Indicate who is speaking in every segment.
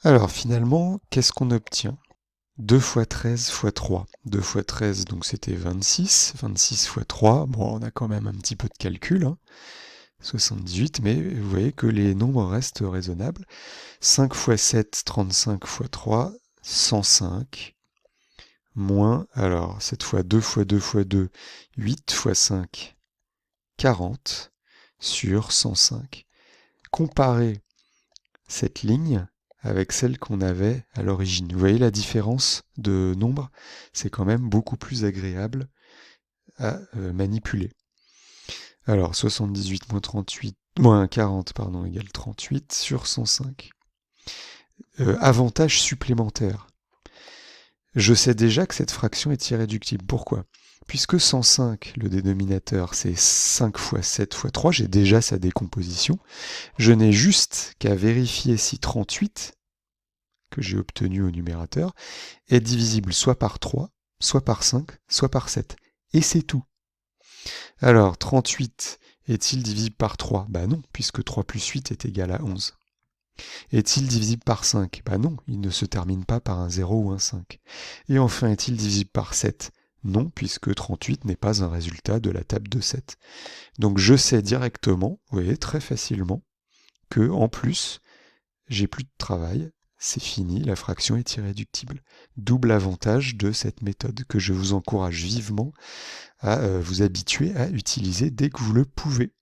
Speaker 1: Alors finalement, qu'est-ce qu'on obtient? 2 fois 13 fois 3. 2 fois 13, donc c'était 26. 26 fois 3, bon, on a quand même un petit peu de calcul, hein. 78, mais vous voyez que les nombres restent raisonnables. 5 fois 7, 35 fois 3, 105. Moins, alors, cette fois 2 fois 2 fois 2, 8 fois 5, 40 sur 105. Comparez cette ligne avec celle qu'on avait à l'origine. Vous voyez la différence de nombre? C'est quand même beaucoup plus agréable à manipuler. Alors 78 moins 38, moins 40 pardon, égale 38 sur 105. Avantage supplémentaire. Je sais déjà que cette fraction est irréductible. Pourquoi? Puisque 105, le dénominateur, c'est 5 fois 7 fois 3, j'ai déjà sa décomposition. Je n'ai juste qu'à vérifier si 38, que j'ai obtenu au numérateur, est divisible soit par 3, soit par 5, soit par 7. Et c'est tout. Alors, 38 est-il divisible par 3? Bah non, puisque 3 plus 8 est égal à 11. Est-il divisible par 5? Bah non, il ne se termine pas par un 0 ou un 5. Et enfin, est-il divisible par 7? Non, puisque 38 n'est pas un résultat de la table de 7. Donc je sais directement, vous voyez, très facilement, que en plus, j'ai plus de travail, c'est fini, la fraction est irréductible. Double avantage de cette méthode que je vous encourage vivement à vous habituer à utiliser dès que vous le pouvez.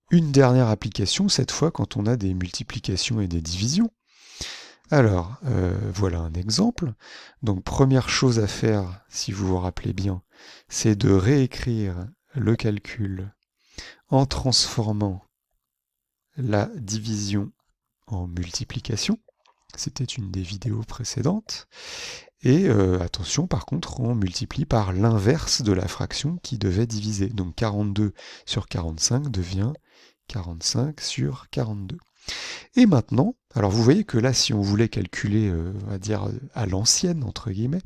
Speaker 1: Une dernière application, cette fois quand on a des multiplications et des divisions. Alors, voilà un exemple. Donc première chose à faire, si vous vous rappelez bien, c'est de réécrire le calcul en transformant la division en multiplication. C'était une des vidéos précédentes. Et attention, par contre, on multiplie par l'inverse de la fraction qui devait diviser. Donc 42 sur 45 devient 45 sur 42. Et maintenant, alors vous voyez que là, si on voulait calculer, on va dire, à l'ancienne, entre guillemets,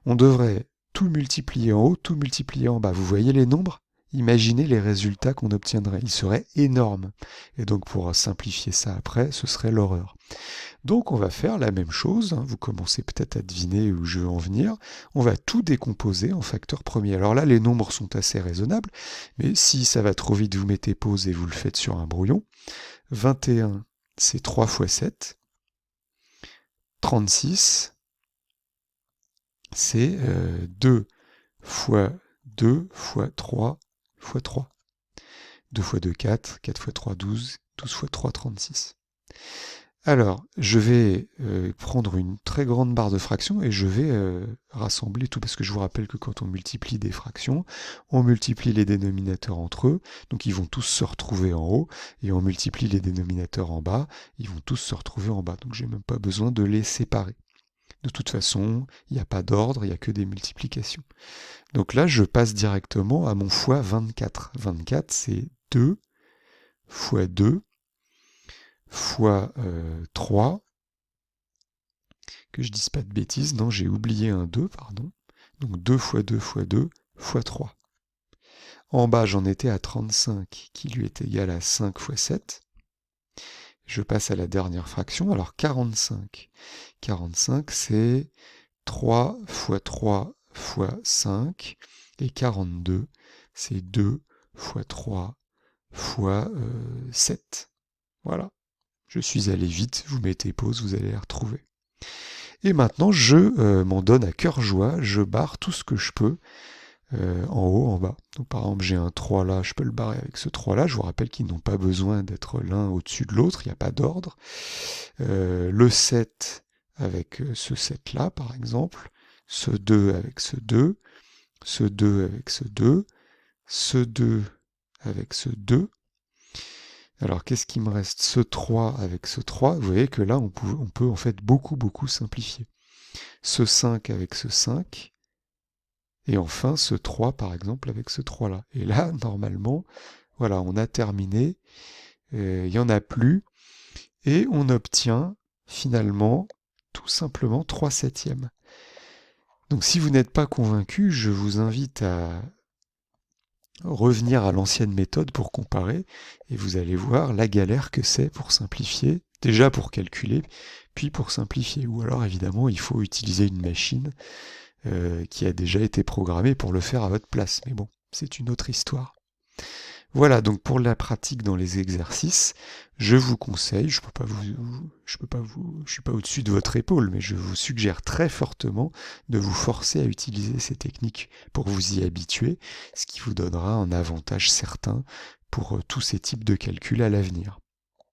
Speaker 1: on devrait tout multiplier en haut, tout multiplier en bas. Vous voyez les nombres? Imaginez les résultats qu'on obtiendrait. Ils seraient énormes. Et donc pour simplifier ça après, ce serait l'horreur. Donc on va faire la même chose, hein. Vous commencez peut-être à deviner où je veux en venir. On va tout décomposer en facteurs premiers. Alors là, les nombres sont assez raisonnables, mais si ça va trop vite, vous mettez pause et vous le faites sur un brouillon. 21, c'est 3 fois 7. 36, c'est 2 fois 2 fois 3 fois 3. 2 fois 2, 4, 4 fois 3, 12, 12 fois 3, 36. Alors, je vais prendre une très grande barre de fractions et je vais rassembler tout, parce que je vous rappelle que quand on multiplie des fractions, on multiplie les dénominateurs entre eux, donc ils vont tous se retrouver en haut, et on multiplie les dénominateurs en bas, ils vont tous se retrouver en bas, donc j'ai même pas besoin de les séparer. De toute façon, il n'y a pas d'ordre, il n'y a que des multiplications. Donc là, je passe directement à mon fois 24. 24, c'est 2 fois 2 fois 3, que je dise pas de bêtises, non, j'ai oublié un 2, pardon. Donc 2 fois 2 fois 2 fois 3. En bas, j'en étais à 35, qui lui est égal à 5 fois 7. Je passe à la dernière fraction, alors 45. 45, c'est 3 fois 3 fois 5, et 42, c'est 2 fois 3 fois 7. Voilà. Je suis allé vite, vous mettez pause, vous allez les retrouver. Et maintenant, je m'en donne à cœur joie, je barre tout ce que je peux en haut, en bas. Donc par exemple, j'ai un 3 là, je peux le barrer avec ce 3 là. Je vous rappelle qu'ils n'ont pas besoin d'être l'un au-dessus de l'autre, il n'y a pas d'ordre. Le 7 avec ce 7 là, par exemple. Ce 2 avec ce 2. Ce 2 avec ce 2. Ce 2 avec ce 2. Alors qu'est-ce qui me reste? Ce 3 avec ce 3. Vous voyez que là, on peut en fait beaucoup simplifier. Ce 5 avec ce 5. Et enfin, ce 3, par exemple, avec ce 3-là. Et là, normalement, voilà, on a terminé. Il n'y en a plus. Et on obtient, finalement, tout simplement 3 septièmes. Donc si vous n'êtes pas convaincu, je vous invite à revenir à l'ancienne méthode pour comparer. Et vous allez voir la galère que c'est pour simplifier Déjà pour calculer, puis pour simplifier. Ou alors évidemment, il faut utiliser une machine qui a déjà été programmée pour le faire à votre place. Mais bon, c'est une autre histoire. Voilà, donc pour la pratique dans les exercices, je vous conseille, je suis pas au-dessus de votre épaule, mais je vous suggère très fortement de vous forcer à utiliser ces techniques pour vous y habituer, ce qui vous donnera un avantage certain pour tous ces types de calculs à l'avenir.